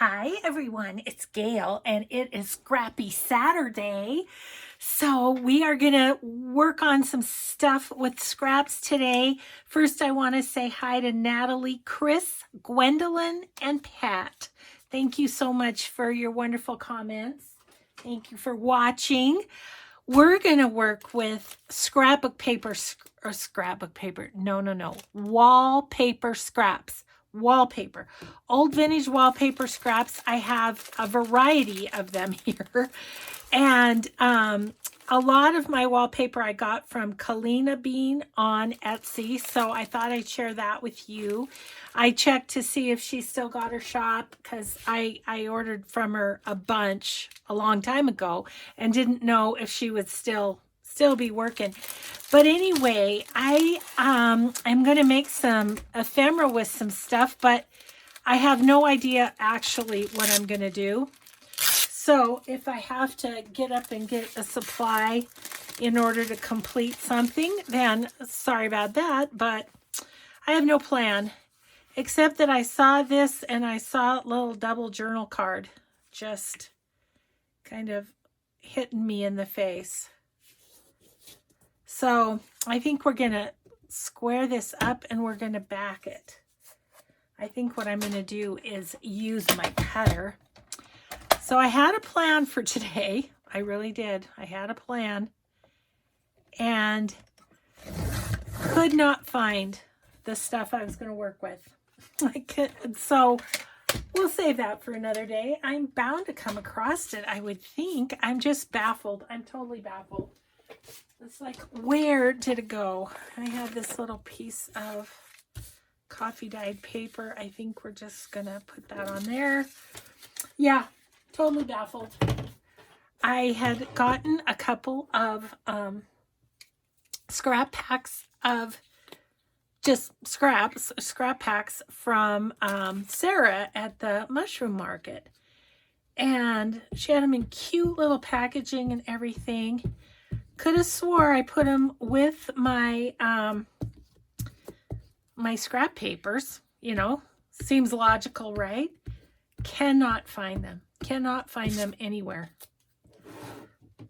Hi everyone, it's Gail and it is Scrappy Saturday. So we are going to work on some stuff with scraps today. First, I want to say hi to Natalie, Chris, Gwendolyn, and Pat. Thank you so much for your wonderful comments. Thank you for watching. We're going to work with scrapbook paper, wallpaper scraps. Wallpaper, old vintage wallpaper scraps. I have a variety of them here, and a lot of my wallpaper I got from Kalina Bean on Etsy, so I thought I'd share that with you. I checked to see if she still got her shop because I ordered from her a bunch a long time ago and didn't know if she would still be working. But anyway, I'm going to make some ephemera with some stuff, but I have no idea actually what I'm going to do. So if I have to get up and get a supply in order to complete something, then sorry about that, but I have no plan, except that I saw this and I saw a little double journal card just kind of hitting me in the face. So I think we're going to square this up and we're going to back it. I think what I'm going to do is use my cutter. So I had a plan for today. I really did. I had a plan and could not find the stuff I was going to work with. So we'll save that for another day. I'm bound to come across it, I would think. I'm just baffled. I'm totally baffled. It's like, where did it go? I have this little piece of coffee dyed paper. I think we're just going to put that on there. Yeah, totally baffled. I had gotten a couple of scrap packs of just scrap packs from Sarah at the mushroom market. And she had them in cute little packaging and everything. Could have swore I put them with my my scrap papers, you know, seems logical, right? Cannot find them. Cannot find them anywhere.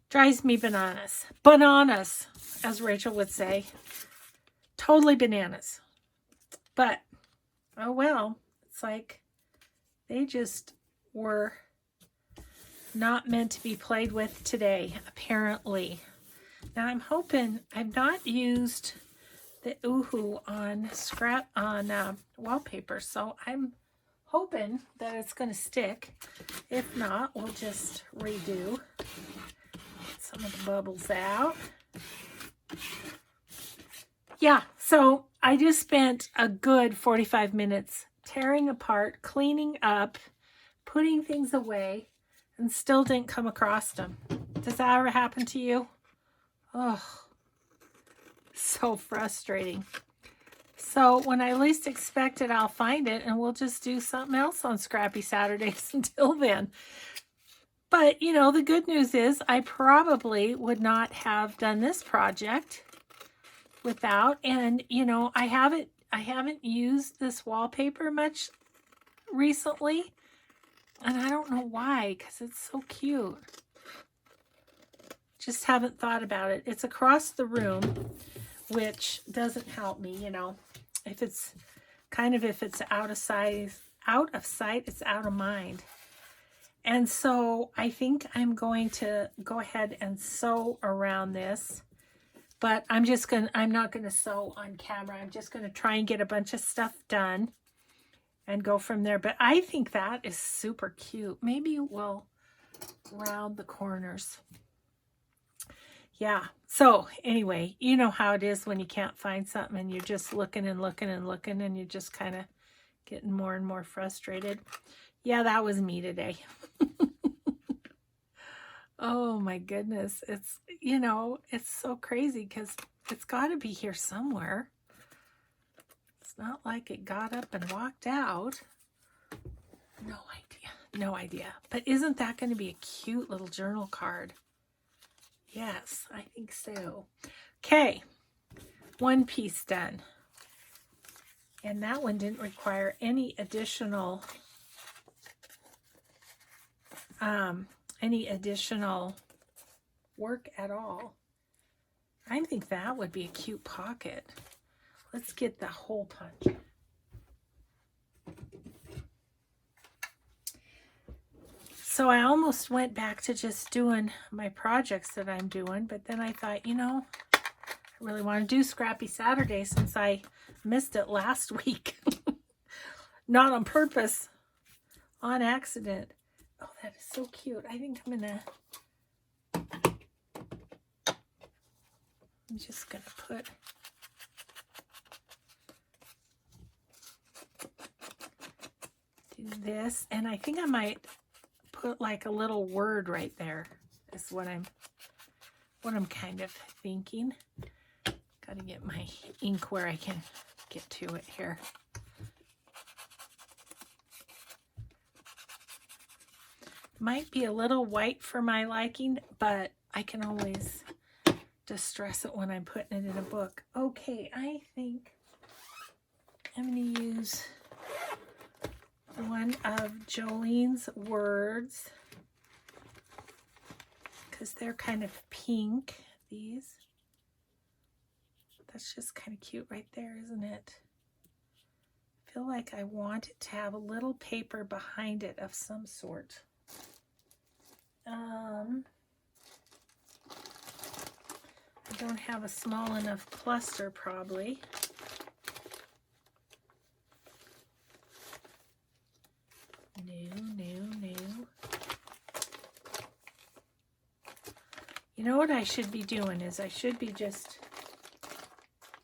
Drives me bananas. Bananas, as Rachel would say. Totally bananas. But, oh well, it's like they just were not meant to be played with today, apparently. Now I'm hoping I've not used the Oohoo on wallpaper, so I'm hoping that it's going to stick. If not, we'll just redo. Get some of the bubbles out. Yeah, so I just spent a good 45 minutes tearing apart, cleaning up, putting things away, and still didn't come across them. Does that ever happen to you? Oh, so frustrating. So when I least expect it, I'll find it and we'll just do something else on Scrappy Saturdays until then. But, you know, the good news is I probably would not have done this project without, and, you know, I haven't used this wallpaper much recently, and I don't know why, because it's so cute. Just haven't thought about it. It's across the room, which doesn't help me, you know. If it's out of sight, it's out of mind. And so I think I'm going to go ahead and sew around this. But I'm not going to sew on camera. I'm just going to try and get a bunch of stuff done and go from there. But I think that is super cute. Maybe we'll round the corners. Yeah, so anyway, you know how it is when you can't find something and you're just looking and looking and looking and you're just kind of getting more and more frustrated. Yeah, that was me today. Oh my goodness. It's, you know, it's so crazy because it's got to be here somewhere. It's not like it got up and walked out. No idea. No idea. But isn't that going to be a cute little journal card? Yes, I think so. Okay, one piece done. And that one didn't require any additional any additional work at all. I think that would be a cute pocket. Let's get the hole punch. So I almost went back to just doing my projects that I'm doing, but then I thought, you know, I really want to do Scrappy Saturday since I missed it last week. Not on purpose, on accident. Oh, that is so cute. I think I'm just gonna put do this, and I think I might put like a little word right there. Is what I'm kind of thinking. Got to get my ink where I can get to it here. Might be a little white for my liking, but I can always distress it when I'm putting it in a book. Okay, I think I'm going to use one of Jolene's words because they're kind of pink, these. That's just kind of cute right there, isn't it? I feel like I want it to have a little paper behind it of some sort. I don't have a small enough cluster probably. No. You know what I should be doing is I should be just,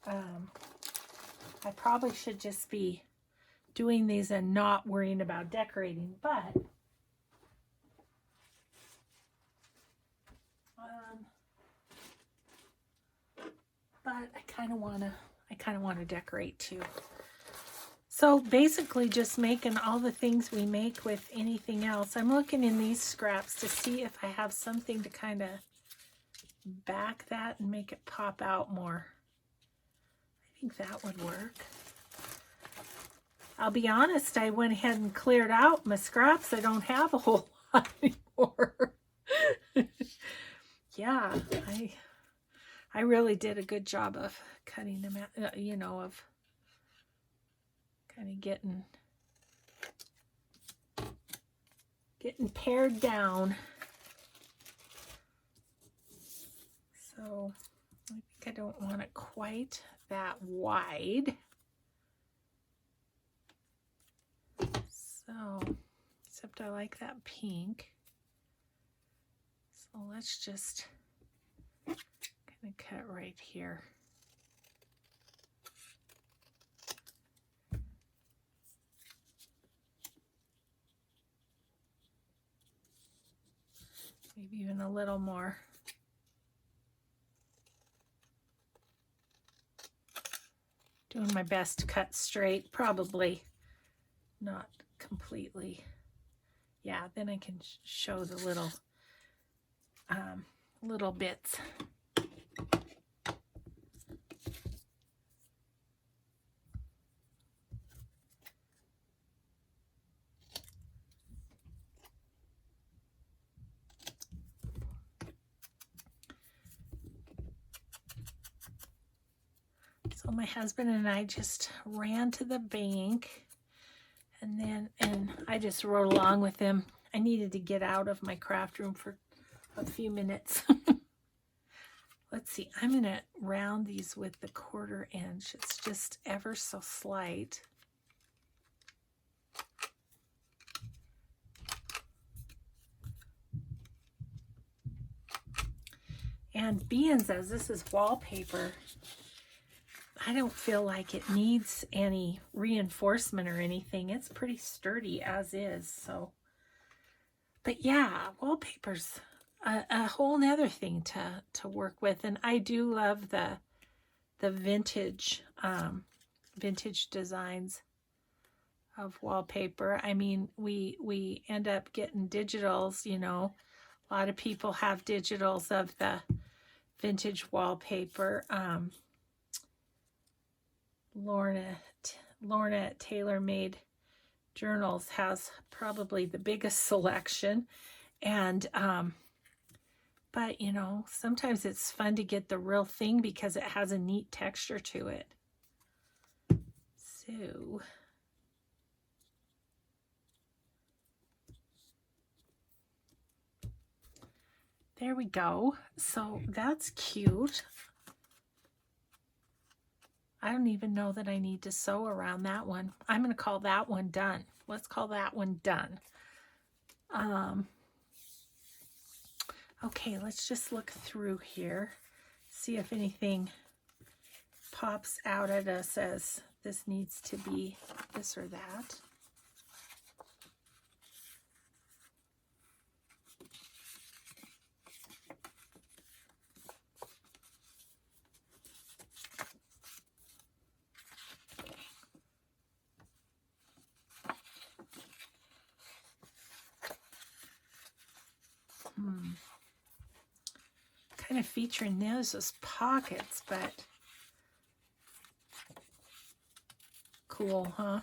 I probably should just be doing these and not worrying about decorating, but I kind of want to decorate too. So basically just making all the things we make with anything else. I'm looking in these scraps to see if I have something to kind of back that and make it pop out more. I think that would work. I'll be honest, I went ahead and cleared out my scraps. I don't have a whole lot anymore. Yeah, I really did a good job of cutting them out, you know, of kind of getting pared down. So I think I don't want it quite that wide. So, except I like that pink. So let's just kind of cut right here. Maybe even a little more. Doing my best to cut straight, probably not completely. Yeah, then I can show the little little bits. So my husband and I just ran to the bank, and I just rode along with him. I needed to get out of my craft room for a few minutes. Let's see, I'm going to round these with the 1/4 inch. It's just ever so slight. And being as this is wallpaper, I don't feel like it needs any reinforcement or anything. It's pretty sturdy as is. So, but yeah, wallpaper's a whole nother thing to work with. And I do love the vintage designs of wallpaper. I mean, we end up getting digitals, you know. A lot of people have digitals of the vintage wallpaper. Lorna at Tailor Made Journals has probably the biggest selection, And, but you know, sometimes it's fun to get the real thing because it has a neat texture to it. So, there we go. So that's cute. I don't even know that I need to sew around that one. I'm going to call that one done. Let's call that one done. Okay, let's just look through here. See if anything pops out at us as this needs to be this or that. Kind of featuring those as pockets, but cool, huh?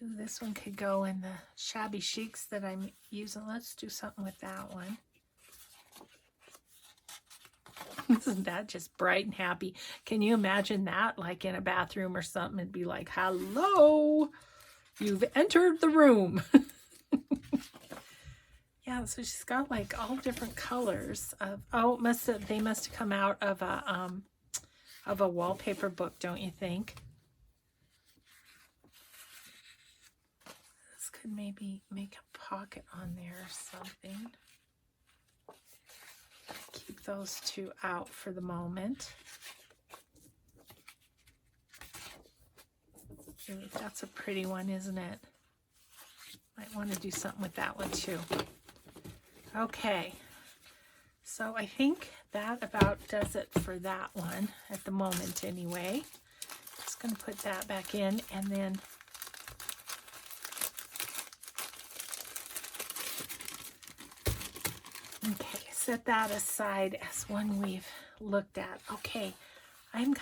Ooh, this one could go in the shabby chics that I'm using. Let's do something with that one. Isn't that just bright and happy? Can you imagine that, like in a bathroom or something? It'd be like, hello, you've entered the room. Yeah, so she's got like all different colors of, oh, they must have come out of a wallpaper book, don't you think? This could maybe make a pocket on there or something. Keep those two out for the moment. Ooh, that's a pretty one, isn't it? Might want to do something with that one too. Okay, so I think that about does it for that one at the moment anyway. Just going to put that back in and then okay, set that aside as one we've looked at. Okay, I'm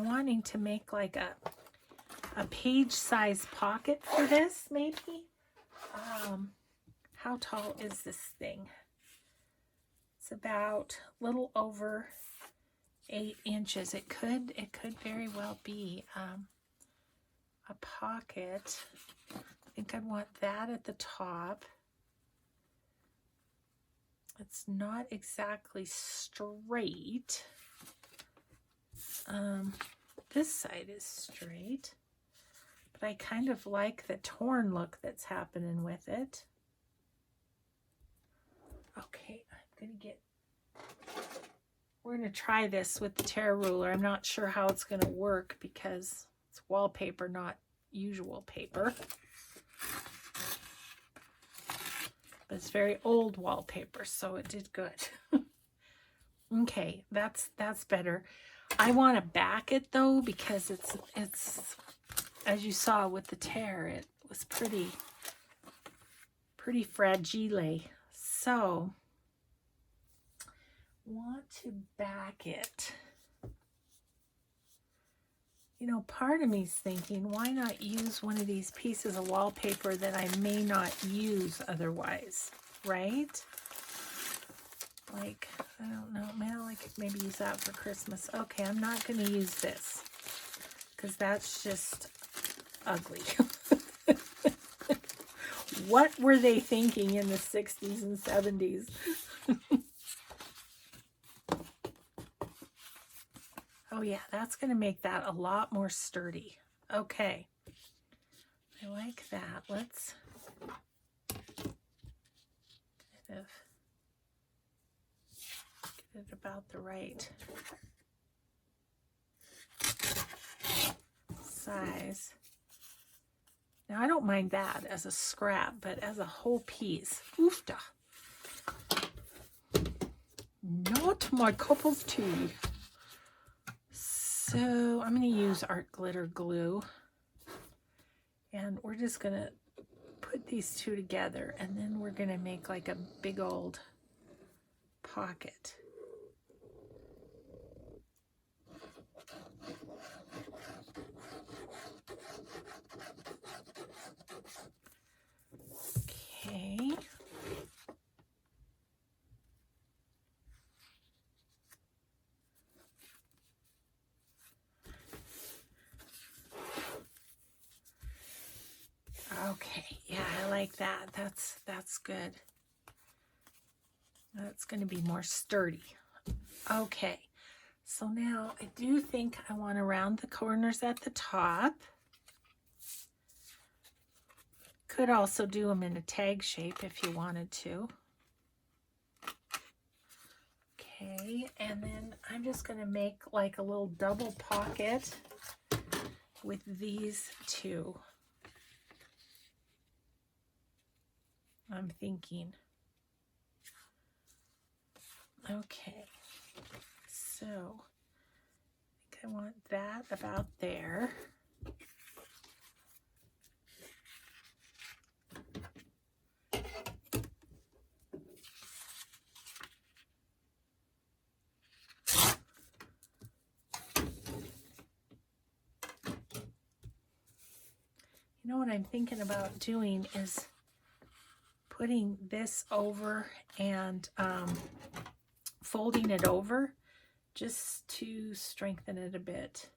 wanting to make like a page size pocket for this maybe. How tall is this thing? It's about a little over 8 inches. It could very well be a pocket. I think I'd want that at the top. It's not exactly straight. This side is straight, but I kind of like the torn look that's happening with it. Okay, we're gonna try this with the tear ruler. I'm not sure how it's gonna work because it's wallpaper, not usual paper. But it's very old wallpaper, so it did good. Okay, that's better. I want to back it though because it's as you saw with the tear, it was pretty fragile. So want to back it. You know, part of me's thinking, why not use one of these pieces of wallpaper that I may not use otherwise, right? Like, I don't know, I could maybe use that for Christmas. Okay, I'm not going to use this because that's just ugly. What were they thinking in the 60s and 70s? Oh yeah, that's going to make that a lot more sturdy. Okay. I like that. Let's kind of get it about the right size. Now I don't mind that as a scrap, but as a whole piece, oofta. Not my cup of tea. So I'm going to use art glitter glue, and we're just going to put these two together, and then we're going to make like a big old pocket. Okay, yeah, I like that. That's good. That's going to be more sturdy. Okay, so now I do think I want to round the corners at the top. Could also do them in a tag shape if you wanted to. Okay, and then I'm just going to make like a little double pocket with these two. I'm thinking. Okay, so I think I want that about there. You know what I'm thinking about doing is putting this over and folding it over just to strengthen it a bit.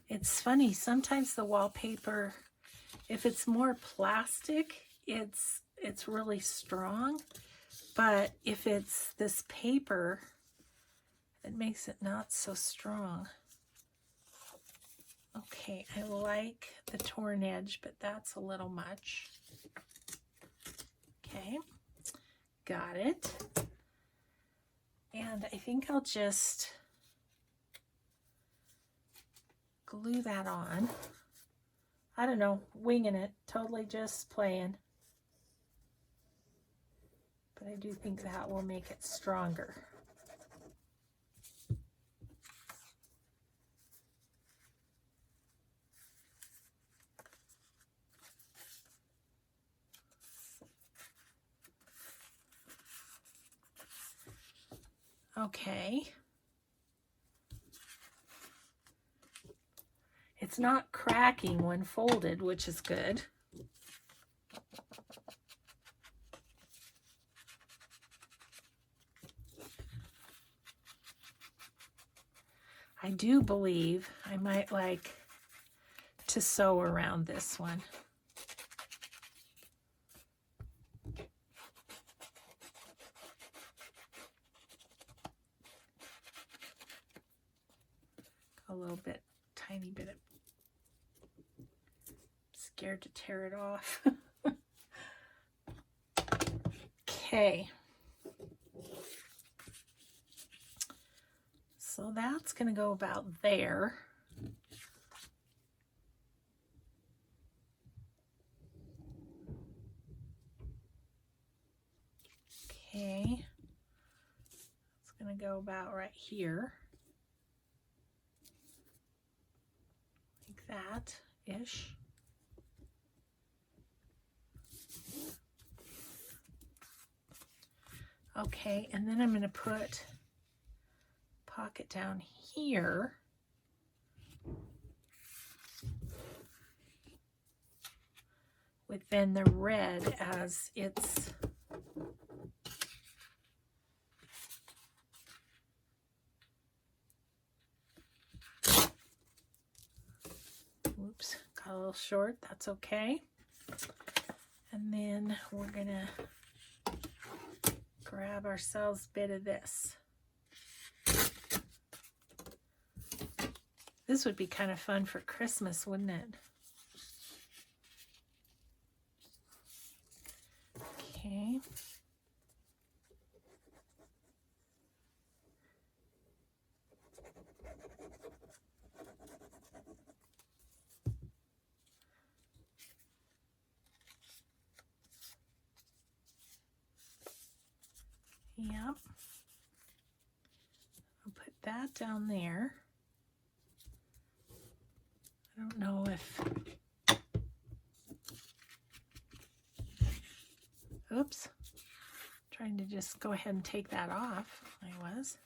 It's funny, sometimes the wallpaper, if it's more plastic, it's really strong, but if it's this paper, it makes it not so strong. Okay, I like the torn edge, but that's a little much. Okay, got it. And I think I'll just glue that on. I don't know, winging it, totally just playing. But I do think that will make it stronger. Okay. It's not cracking when folded, which is good. I do believe I might like to sew around this one. A little bit, tiny bit of, scared to tear it off. Okay. So that's going to go about there. Okay. It's going to go about right here. Like that-ish. Okay, and then I'm going to put pocket down here. With then the red as its oops, got a little short, that's okay. And then we're gonna grab ourselves a bit of this. This would be kind of fun for Christmas, wouldn't it? Okay. Yep. I'll put that down there. I don't know if... Oops. Trying to just go ahead and take that off. I was.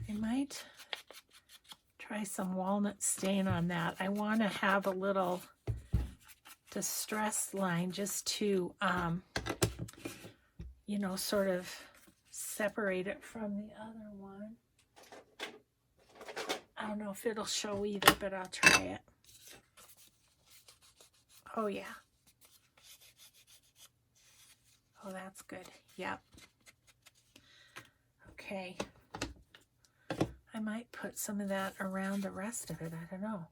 I might try some walnut stain on that. I want to have a little distress line just to you know, sort of separate it from the other one. I don't know if it'll show either, but I'll try it. Oh, yeah. Oh, that's good. Yep. Okay. I might put some of that around the rest of it. I don't know.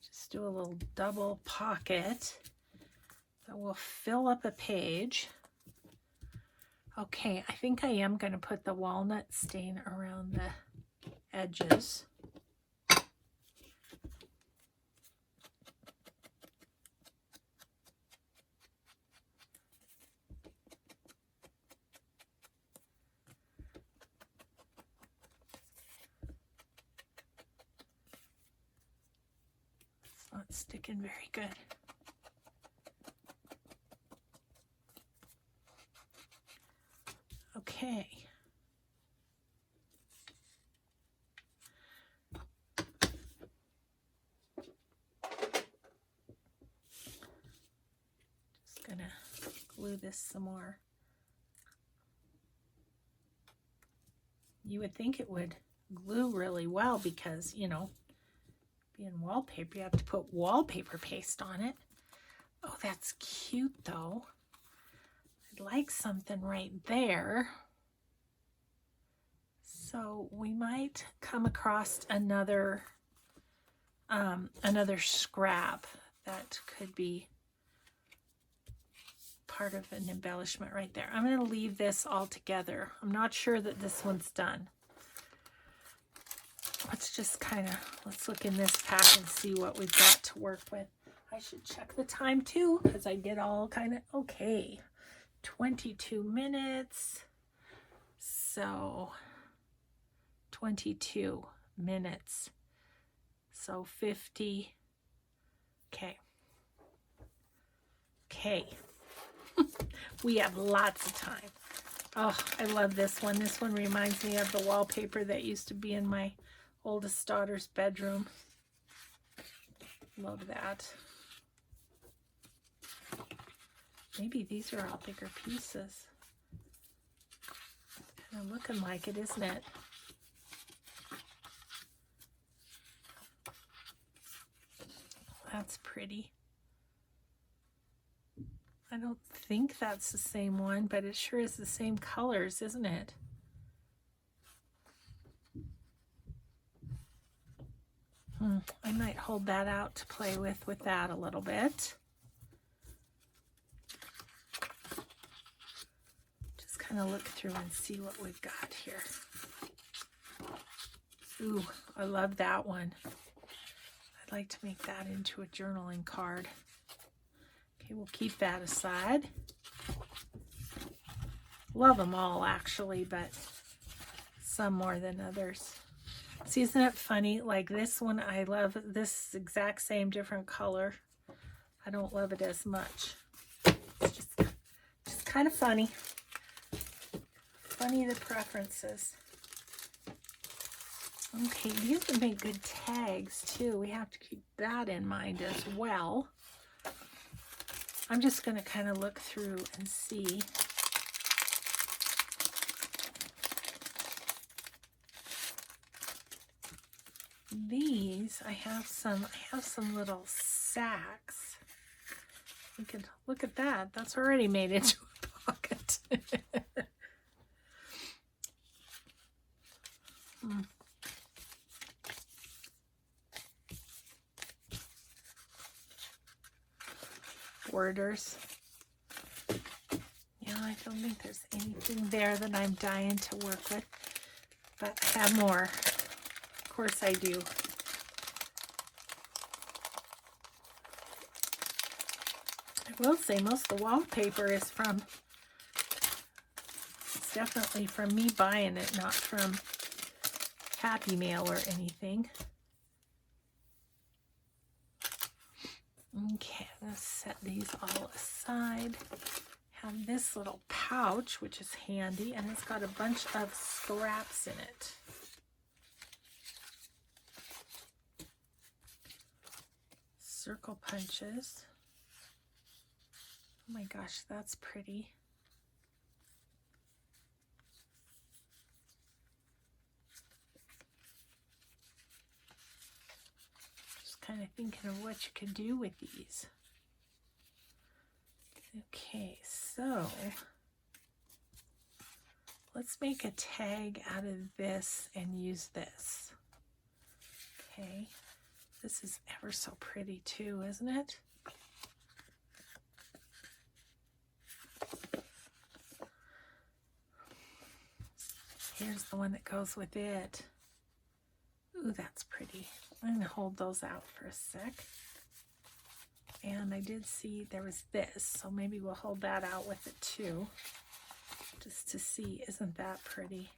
Just do a little double pocket that will fill up a page. Okay, I think I am going to put the walnut stain around the edges. It's not sticking very good. Okay. Just gonna glue this some more. You would think it would glue really well because, you know, being wallpaper, you have to put wallpaper paste on it. Oh, that's cute though. I'd like something right there. So we might come across another scrap that could be part of an embellishment right there. I'm going to leave this all together. I'm not sure that this one's done. Let's just let's look in this pack and see what we've got to work with. I should check the time too, because I get all okay. 22 minutes. So 22 minutes. So 50. Okay. Okay. We have lots of time. Oh, I love this one. This one reminds me of the wallpaper that used to be in my oldest daughter's bedroom. Love that. Maybe these are all bigger pieces. Kind of looking like it, isn't it? That's pretty. I don't think that's the same one, but it sure is the same colors, isn't it? I might hold that out to play with that a little bit. Just kind of look through and see what we've got here. Ooh, I love that one. I'd like to make that into a journaling card. Okay, we'll keep that aside. Love them all actually, but some more than others. See, isn't it funny? Like this one, I love this exact same different color. I don't love it as much. It's just kind of funny. Funny the preferences. Okay, these would make good tags too. We have to keep that in mind as well. I'm just going to kind of look through and see. These, I have some little sacks. You can look at that. That's already made into a pocket. Borders. Yeah, I don't think there's anything there that I'm dying to work with, but I have more. Of course I do. I will say most of the wallpaper is from, it's definitely from me buying it, not from Happy Mail or anything. Okay, let's set these all aside. Have this little pouch, which is handy, and it's got a bunch of scraps in it. circle punches. Oh my gosh, that's pretty. Just kind of thinking of what you could do with these. Okay, so let's make a tag out of this and use this. Okay, this is ever so pretty too, isn't it? Here's the one that goes with it. Ooh, that's pretty. I'm going to hold those out for a sec. And I did see there was this, so maybe we'll hold that out with it too. Just to see, isn't that pretty?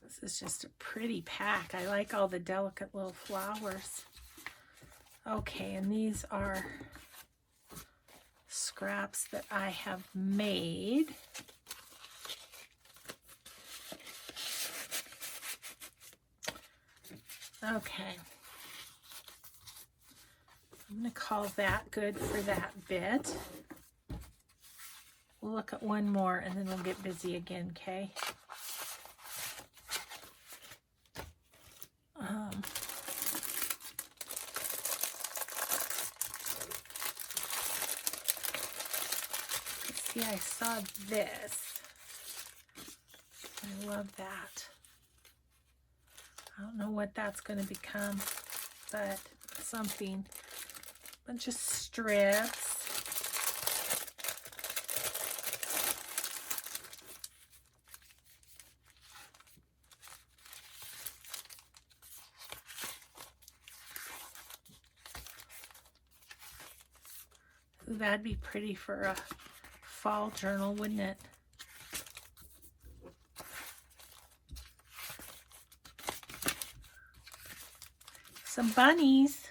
This is just a pretty pack. I like all the delicate little flowers. Okay, and these are scraps that I have made. Okay. I'm going to call that good for that bit. We'll look at one more and then we'll get busy again, okay? Let's see, I saw this. I love that. I don't know what that's going to become, but something. Bunch of strips. Ooh, that'd be pretty for a fall journal, wouldn't it? Some bunnies.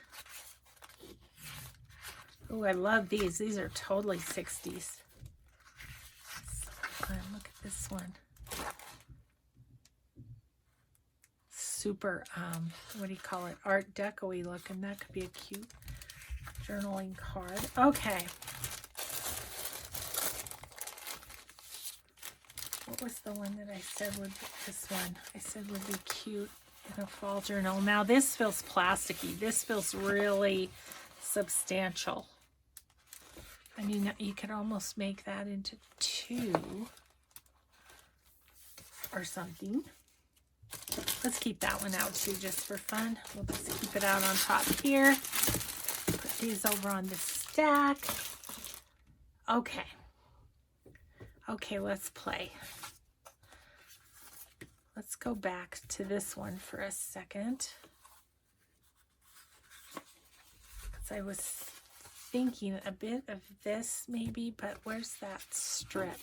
Oh, I love these. These are totally 60s. So fun. Look at this one. Super, what do you call it? Art deco-y looking. That could be a cute journaling card. Okay. What was the one that I said would be this one? I said would be cute in a fall journal. Now this feels plasticky. This feels really substantial. I mean, you could almost make that into 2 or something. Let's keep that one out too, just for fun. We'll just keep it out on top here. Put these over on the stack. Okay. Okay, let's play. Let's go back to this one for a second. Because I was thinking a bit of this maybe, but where's that strip?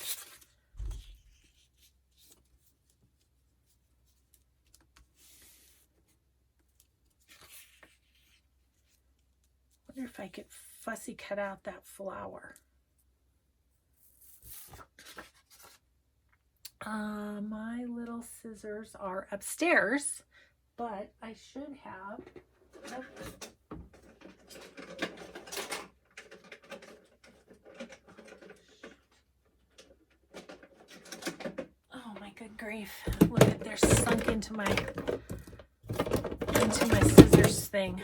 Wonder if I could fussy cut out that flower. My little scissors are upstairs, but I should have. Oh my good grief! Look at, they're sunk into my scissors thing.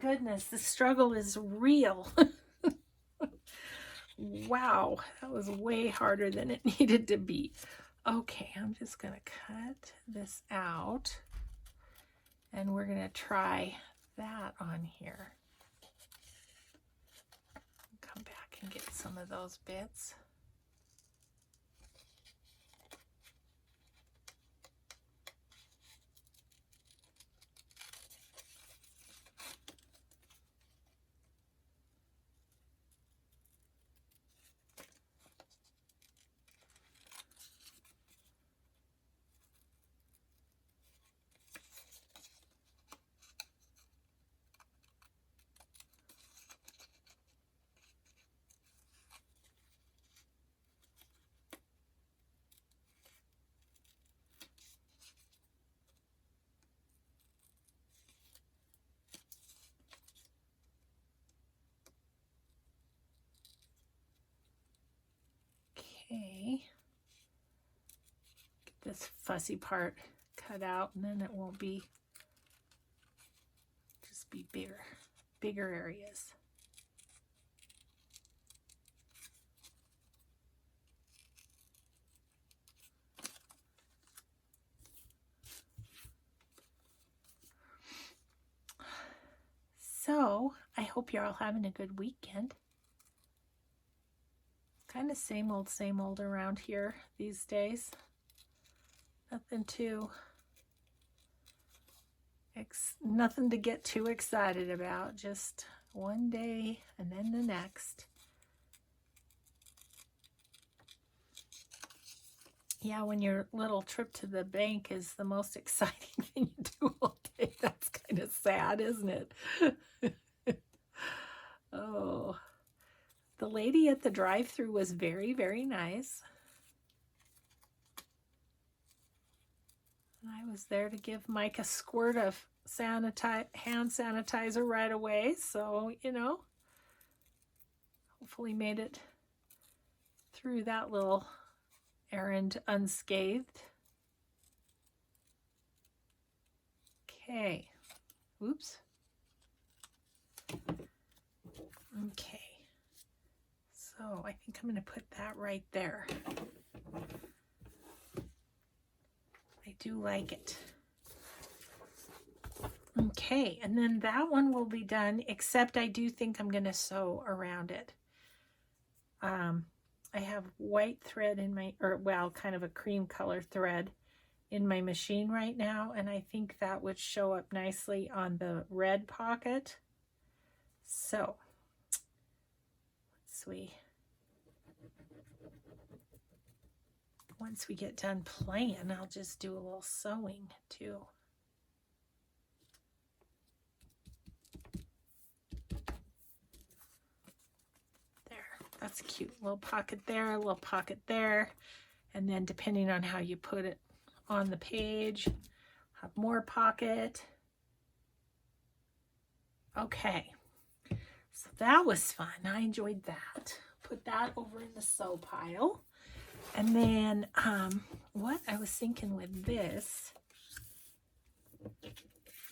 Goodness, the struggle is real. Wow, that was way harder than it needed to be. Okay, I'm just going to cut this out and we're going to try that on here. Come back and get some of those bits. this fussy part cut out, and then it won't be, just be bigger areas. So, I hope you're all having a good weekend. Kind of same old around here these days. Nothing to get too excited about. Just one day and then the next. Yeah, when your little trip to the bank is the most exciting thing you do all day, that's kind of sad, isn't it? Oh, the lady at the drive-thru was very, very nice. I was there to give Mike a squirt of hand sanitizer right away, so, you know, hopefully made it through that little errand unscathed. Okay. Oops. Okay. So I think I'm going to put that right there. I do like it. Okay, and then that one will be done, except I do think I'm going to sew around it. I have white thread in my, or well, kind of a cream color thread in my machine right now, and I think that would show up nicely on the red pocket. So, once we get done playing, I'll just do a little sewing too. That's cute. Little pocket there, a little pocket there. And then depending on how you put it on the page, have more pocket. Okay. So that was fun. I enjoyed that. Put that over in the sew pile. And then what I was thinking with this.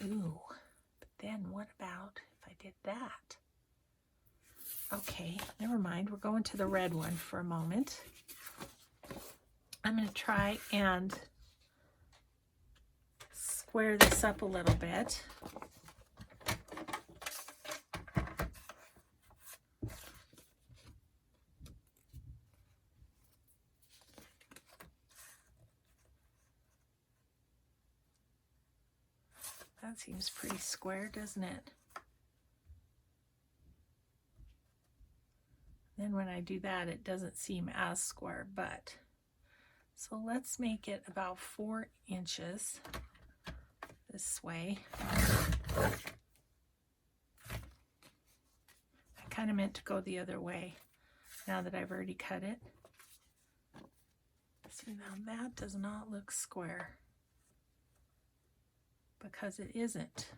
Ooh. But then what about if I did that? Okay, never mind. We're going to the red one for a moment. I'm going to try and square this up a little bit. That seems pretty square, doesn't it? Then when I do that, it doesn't seem as square, but so let's make it about 4 inches this way. I kind of meant to go the other way now that I've already cut it. See, now that does not look square because it isn't.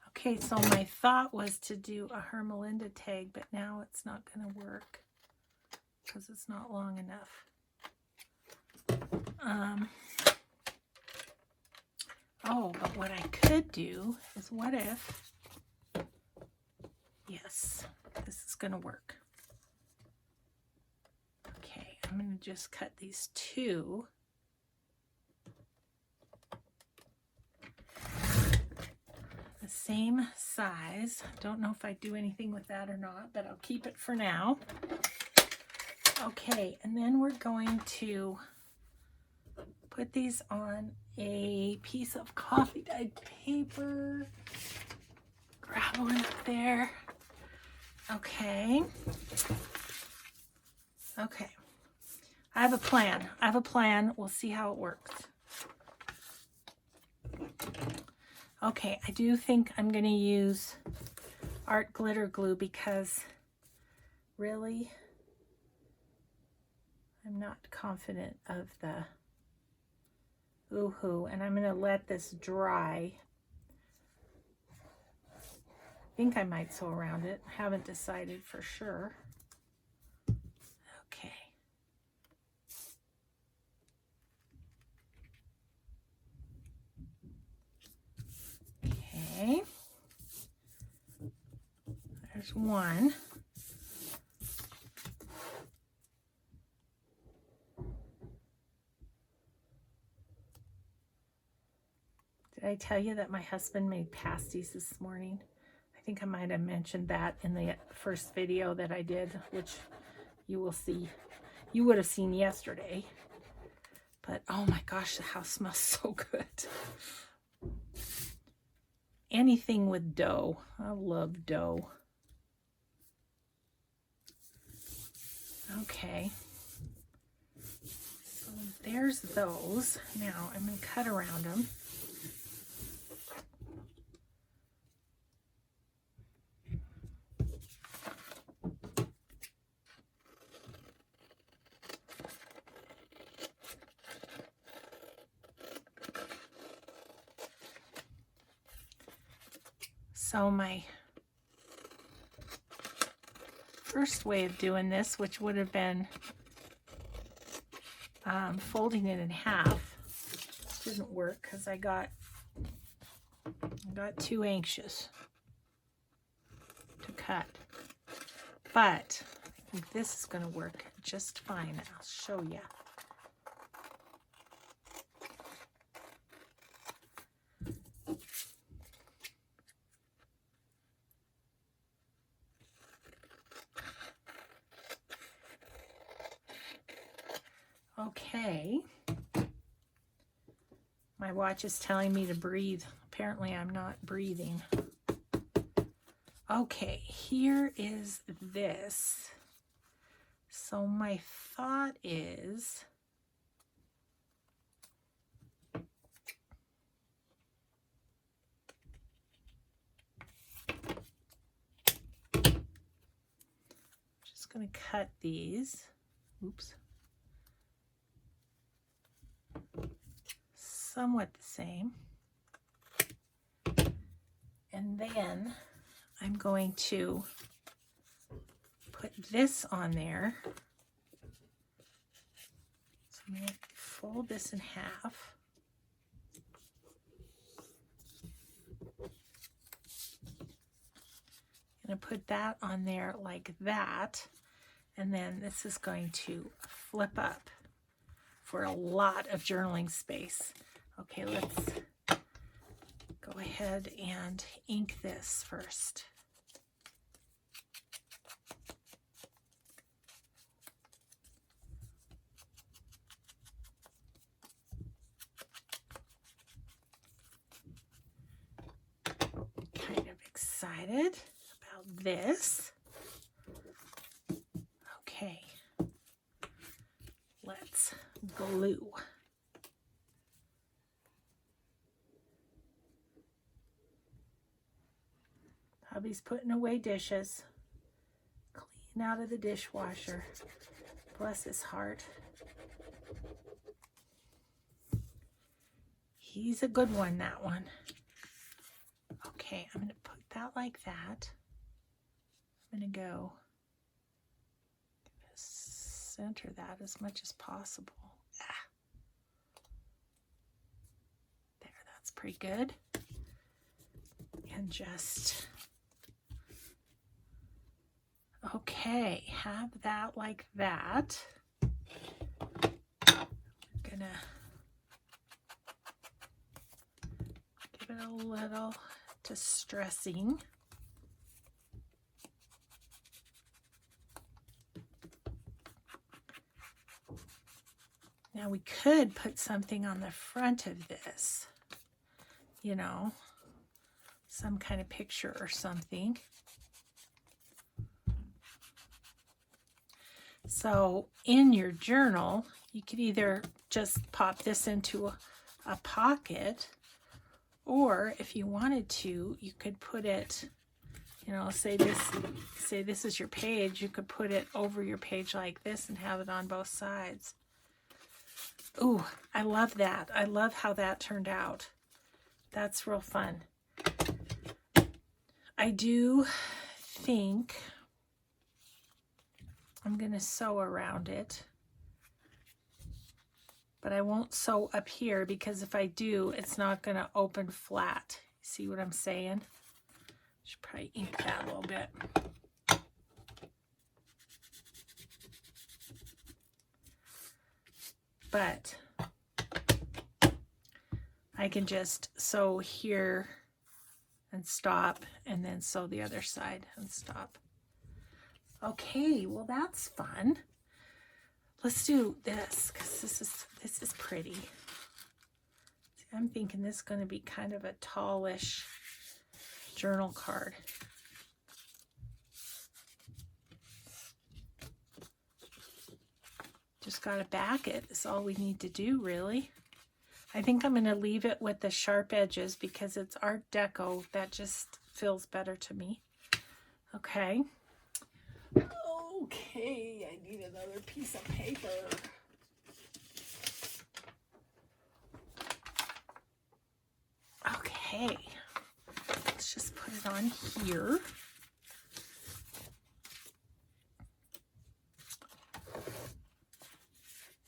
Okay, so my thought was to do a Hermelinda tag, but now it's not going to work because it's not long enough. Oh, but what I could do is what if, yes, this is going to work. Okay, I'm going to just cut these 2. Same size. Don't know if I do anything with that or not, but I'll keep it for now. Okay, and then we're going to put these on a piece of coffee dyed paper. Grab one up there. Okay. Okay. I have a plan. We'll see how it works. Okay, I do think I'm going to use art glitter glue because really I'm not confident of the ooh-hoo, and I'm going to let this dry. think I might sew around it. Haven't decided for sure. Okay. Okay. There's one. Did I tell you that my husband made pasties this morning? I think I might have mentioned that in the first video that I did, which you will see. You would have seen yesterday. But oh my gosh, the house smells so good. Anything with dough. I love dough. Okay. So there's those. Now I'm going to cut around them. So my first way of doing this, which would have been folding it in half, didn't work because I got too anxious to cut. But I think this is going to work just fine. I'll show you. Okay, my watch is telling me to breathe. Apparently I'm not breathing. Okay, here is this. So my thought is just going to cut these. Oops. Somewhat the same, and then I'm going to put this on there. So I'm going to fold this in half. I'm going to put that on there like that, and then this is going to flip up for a lot of journaling space. Okay, let's go ahead and ink this first. Kind of excited about this. Okay, let's glue. Hubby's putting away dishes, clean out of the dishwasher. Bless his heart. He's a good one, that one. Okay, I'm going to put that like that. I'm going to go center that as much as possible. There, that's pretty good. And just, okay, have that like that. I'm gonna give it a little distressing. Now we could put something on the front of this, you know, some kind of picture or something. So in your journal, you could either just pop this into a pocket, or if you wanted to, you could put it, you know, say this is your page, you could put it over your page like this and have it on both sides. Ooh, I love that. I love how that turned out. That's real fun. I do think I'm going to sew around it. But I won't sew up here because if I do, it's not going to open flat. See what I'm saying? Should probably ink that a little bit. But I can just sew here and stop, and then sew the other side and stop. Okay, well that's fun. Let's do this because this is pretty. See, I'm thinking this is going to be kind of a tallish journal card. Just got to back it. That's all we need to do, really. I think I'm going to leave it with the sharp edges because it's Art Deco. That just feels better to me. Okay. Okay, I need another piece of paper. Okay, let's just put it on here.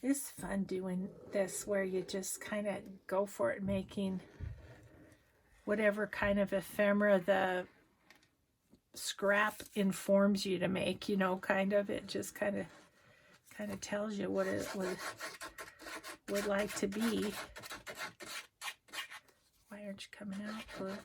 It's fun doing this where you just kind of go for it, making whatever kind of ephemera the scrap informs you to make, you know, kind of. It just kind of tells you what it would like to be. Why aren't you coming out, Blue?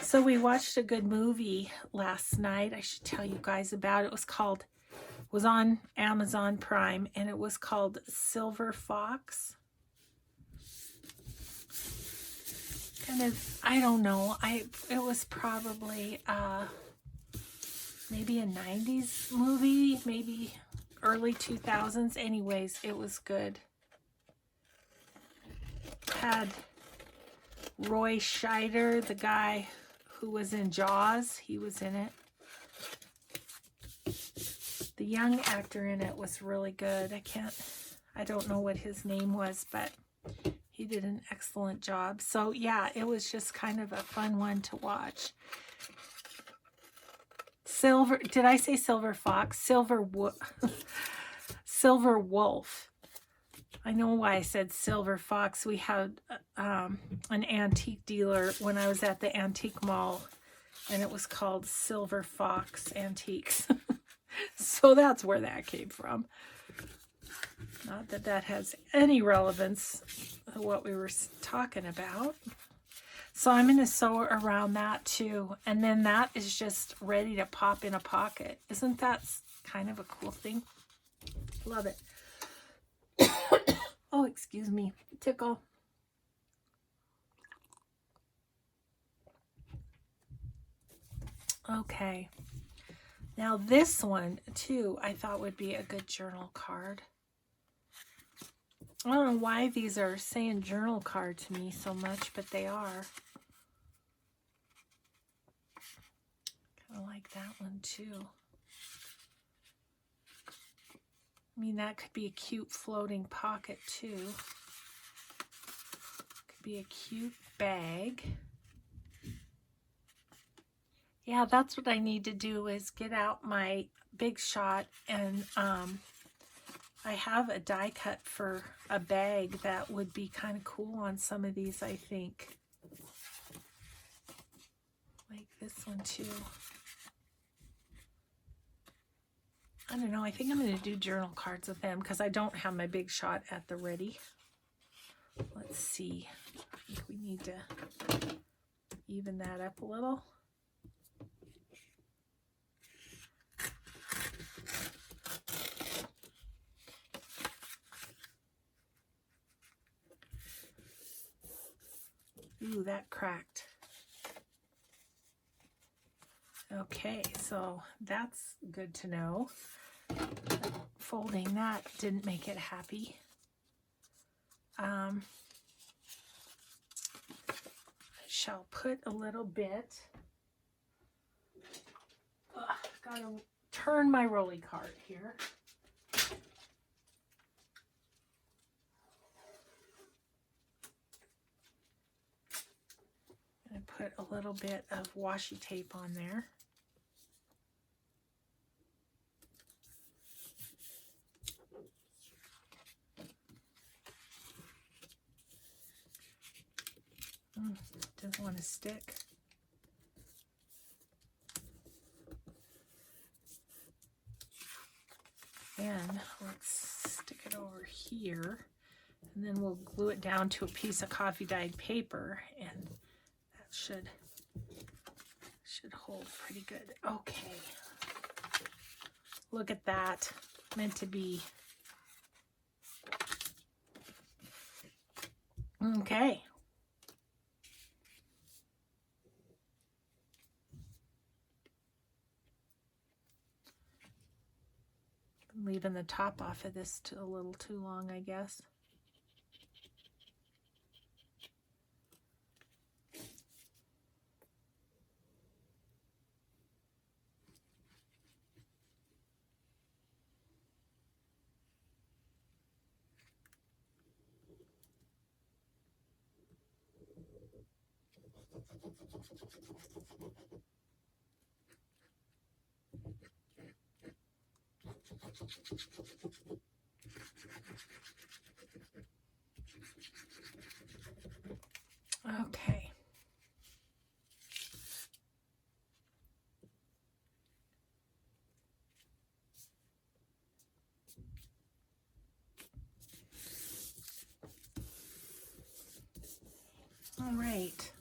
So we watched a good movie last night. I should tell you guys about it. It was on Amazon Prime, and it was called Silver Fox. Kind of, I don't know. It was probably maybe a 90s movie, maybe early 2000s. Anyways, it was good. Had Roy Scheider, the guy who was in Jaws, he was in it. The young actor in it was really good. I don't know what his name was, but he did an excellent job. So yeah, it was just kind of a fun one to watch. Did I say Silver Fox? Silver Wolf. I know why I said Silver Fox. We had an antique dealer when I was at the antique mall, and it was called Silver Fox Antiques. So that's where that came from. Not that that has any relevance to what we were talking about. So I'm going to sew around that too. And then that is just ready to pop in a pocket. Isn't that kind of a cool thing? Love it. Oh, excuse me. Tickle. Okay. Now this one too, I thought would be a good journal card. I don't know why these are saying journal card to me so much, but they are. Kind of like that one too. I mean, that could be a cute floating pocket too. Could be a cute bag. Yeah, that's what I need to do is get out my Big Shot, and I have a die cut for a bag that would be kind of cool on some of these, I think. Like this one too. I don't know, I think I'm going to do journal cards with them because I don't have my Big Shot at the ready. Let's see. I think we need to even that up a little. Ooh, that cracked. Okay, so that's good to know. Folding that didn't make it happy. I shall put a little bit. Gotta turn my rolly cart here. put a little bit of washi tape on there. Doesn't want to stick. And let's stick it over here, and then we'll glue it down to a piece of coffee dyed paper, and that should hold pretty good. Okay, look at that, meant to be. Okay. Leaving the top off of this a little too long, I guess. Okay. All right.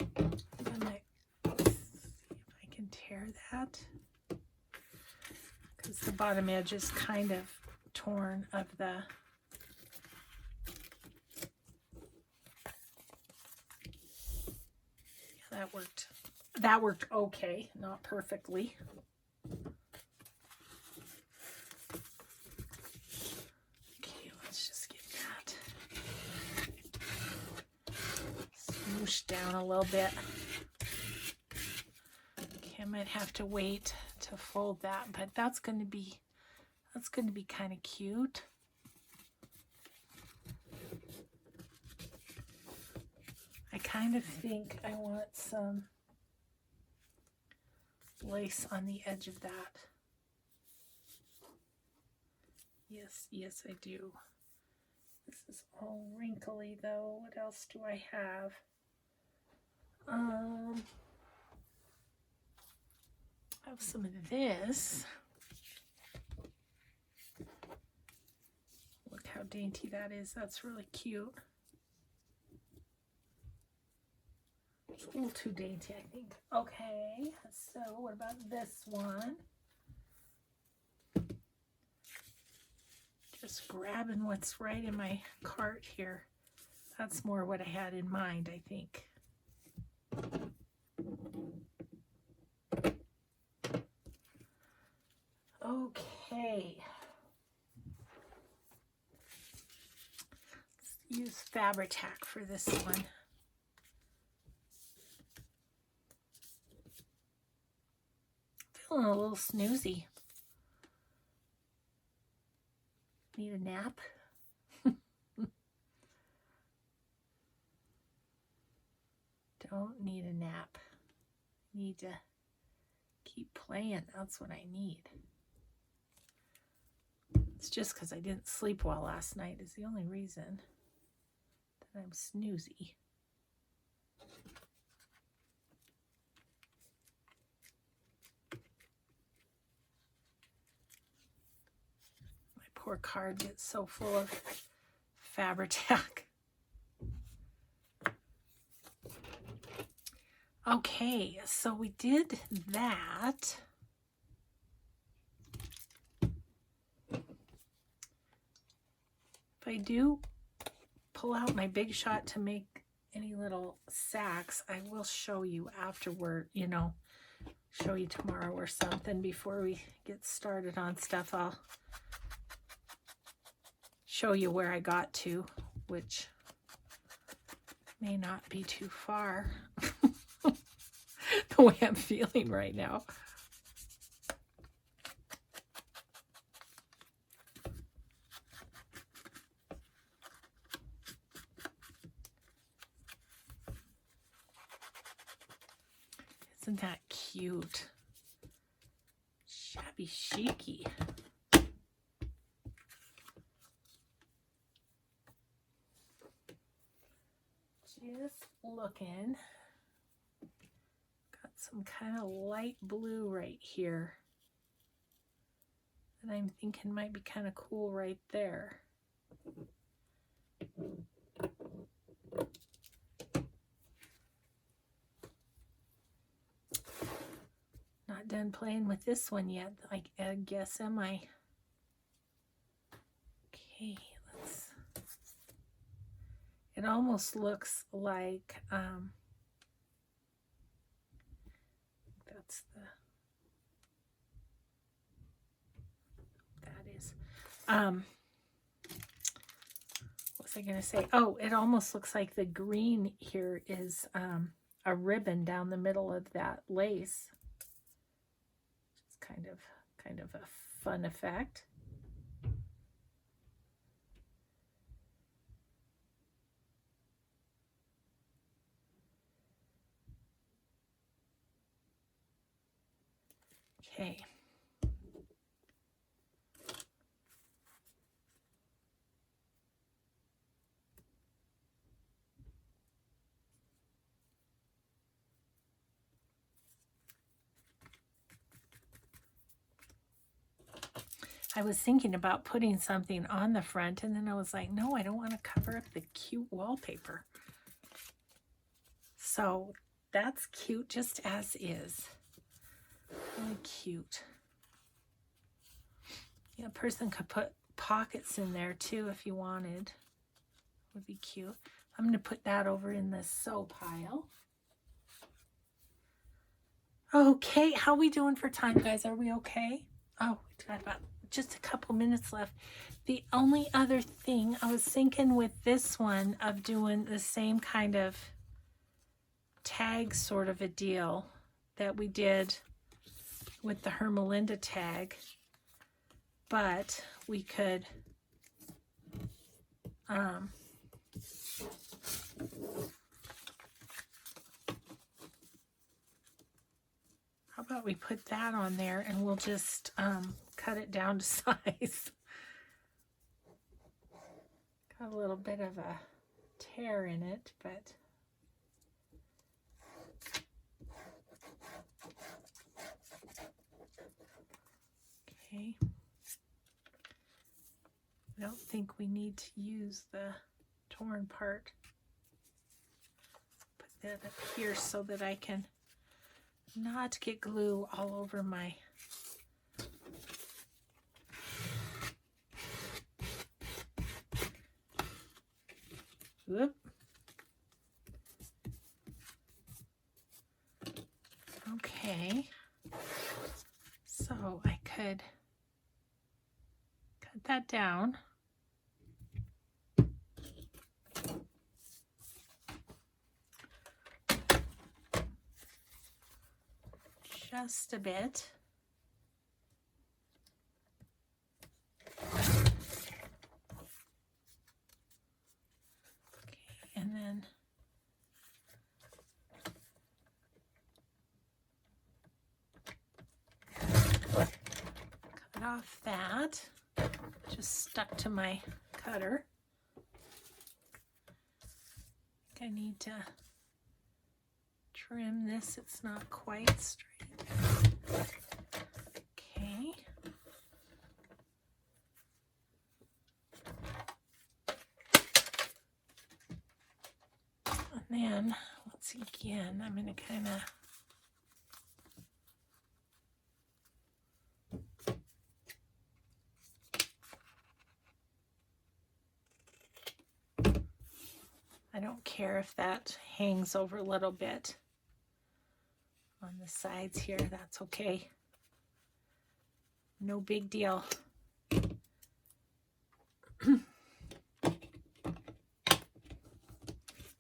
I'm gonna see if I can tear that, because the bottom edge is kind of torn of the that worked okay, not perfectly. Okay, let's just get that smooshed down a little bit. Okay, I might have to wait to fold that, but that's going to be kind of cute. I kind of think I want some lace on the edge of that. Yes, I do. This is all wrinkly though. What else do I have? I have some of this. Look how dainty that is. That's really cute. It's a little too dainty, I think. Okay, so what about this one? Just grabbing what's right in my cart here. That's more what I had in mind, I think. Okay. Let's use Fabri-Tac for this one. Feeling a little snoozy. Need a nap? Don't need a nap. Need to keep playing. That's what I need. It's just because I didn't sleep well last night is the only reason that I'm snoozy. My poor card gets so full of Fabri-Tac. Okay, so we did that. If I do pull out my Big Shot to make any little sacks, I will show you afterward, you know, show you tomorrow or something before we get started on stuff. I'll show you where I got to, which may not be too far. The way I'm feeling right now. Isn't that cute? Shabby chicy. Just looking. Got some kind of light blue right here that I'm thinking might be kind of cool right there. Not done playing with this one yet, I guess, am I? Okay, it almost looks like, that's that is, what was I going to say? Oh, it almost looks like the green here is a ribbon down the middle of that lace. It's kind of a fun effect. Okay. I was thinking about putting something on the front, and then I was like, no, I don't want to cover up the cute wallpaper. So that's cute just as is. Really cute. Yeah, a person could put pockets in there too if you wanted. Would be cute. I'm going to put that over in the sew pile. Okay, how are we doing for time, guys? Are we okay? Oh, we got about just a couple minutes left. The only other thing I was thinking with this one of doing the same kind of tag sort of a deal that we did with the Hermelinda tag, but we could how about we put that on there and we'll just cut it down to size. Got a little bit of a tear in it, but okay. I don't think we need to use the torn part. Put that up here so that I can not get glue all over my whoop. Okay, so I could cut that down. Just a bit. Okay, and then cut off that. Just stuck to my cutter. I need to trim this. It's not quite straight. Okay. And then, let's see again, I'm going to kind of, I don't care if that hangs over a little bit on the sides here, that's okay. No big deal.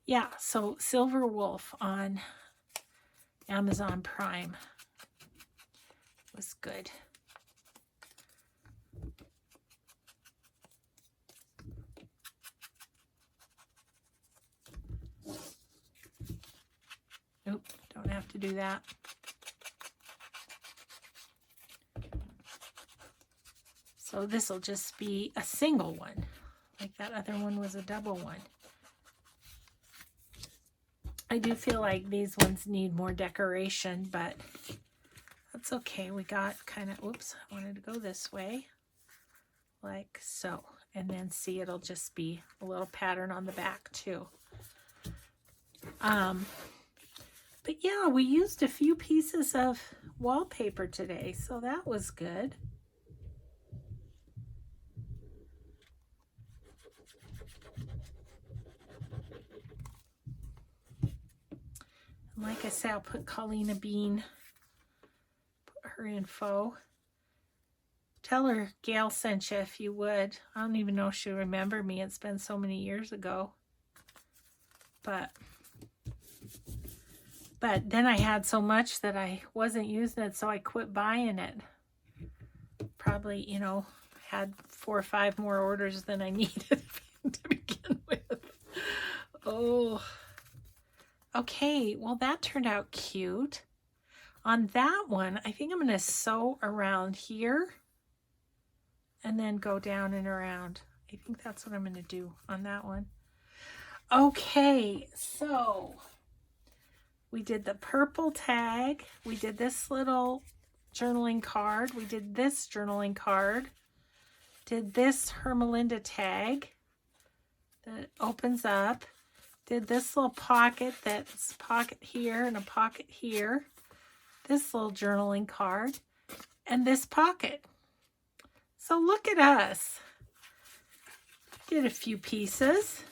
Yeah, so Silver Wolf on Amazon Prime was good. Nope, don't have to do that. So this will just be a single one, like that other one was a double one. I do feel like these ones need more decoration, but that's okay. We got kind of, oops, I wanted to go this way, like so. And then see, it'll just be a little pattern on the back too. But yeah, we used a few pieces of wallpaper today, so that was good. And like I said, I'll put Colleen Bean, put her info. Tell her Gail sent you if you would. I don't even know if she'll remember me. It's been so many years ago. But then I had so much that I wasn't using it, so I quit buying it. Probably, you know, had 4 or 5 more orders than I needed to begin with. Oh. Okay, well that turned out cute. On that one, I think I'm going to sew around here and then go down and around. I think that's what I'm going to do on that one. Okay, so we did the purple tag. We did this little journaling card. We did this journaling card. Did this Hermelinda tag that opens up. Did this little pocket that's pocket here and a pocket here. This little journaling card. And this pocket. So look at us. Did a few pieces.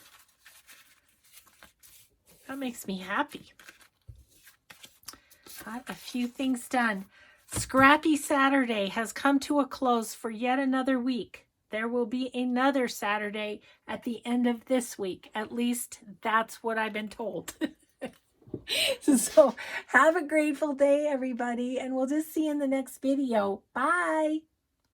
That makes me happy. Got a few things done. Scrappy Saturday has come to a close for yet another week. There will be another Saturday at the end of this week. At least that's what I've been told. So have a grateful day, everybody, and we'll just see you in the next video. Bye.